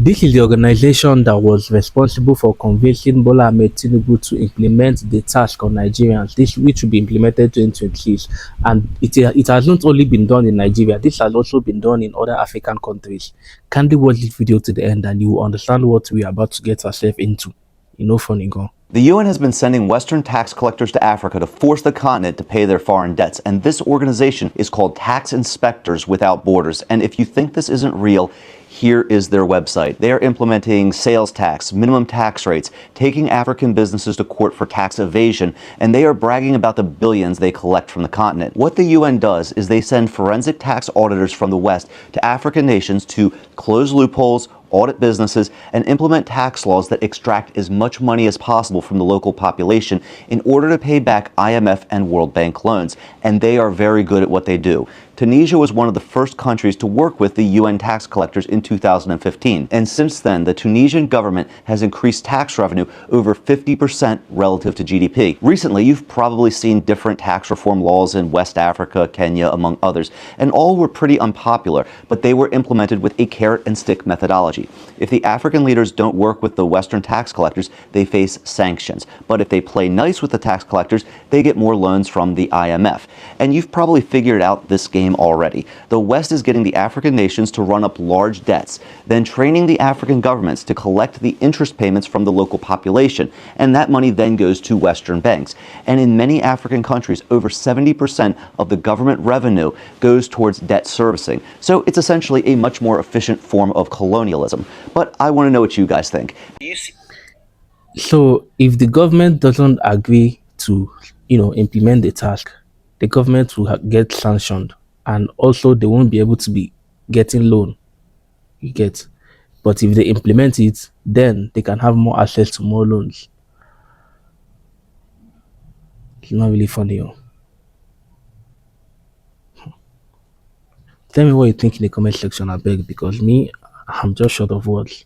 This is the organization that was responsible for convincing Bola Ahmed Tinubu to implement the task on Nigerians, this which will be implemented in 2026. And it has not only been done in Nigeria, this has also been done in other African countries. Kindly watch this video to the end and you will understand what we are about to get ourselves into. You know, funny go. The UN has been sending Western tax collectors to Africa to force the continent to pay their foreign debts, and this organization is called Tax Inspectors Without Borders. And if you think this isn't real, here is their website. They are implementing sales tax, minimum tax rates, taking African businesses to court for tax evasion, and they are bragging about the billions they collect from the continent. What the UN does is they send forensic tax auditors from the West to African nations to close loopholes, audit businesses, and implement tax laws that extract as much money as possible from the local population in order to pay back IMF and World Bank loans. And they are very good at what they do. Tunisia was one of the first countries to work with the UN tax collectors in 2015. And since then, the Tunisian government has increased tax revenue over 50% relative to GDP. Recently, you've probably seen different tax reform laws in West Africa, Kenya, among others, and all were pretty unpopular, but they were implemented with a carrot and stick methodology. If the African leaders don't work with the Western tax collectors, they face sanctions. But if they play nice with the tax collectors, they get more loans from the IMF. And you've probably figured out this game already. The West is getting the African nations to run up large debts, then training the African governments to collect the interest payments from the local population, and that money then goes to Western banks. And in many African countries, over 70% of the government revenue goes towards debt servicing. So it's essentially a much more efficient form of colonialism. But I want to know what you guys think. So if the government doesn't agree to, implement the task, the government will get sanctioned, and also they won't be able to be getting loan. You get, but if they implement it, then they can have more access to more loans. It's not really funny. Oh. Tell me what you think in the comment section, I beg, because me, I'm just short of words.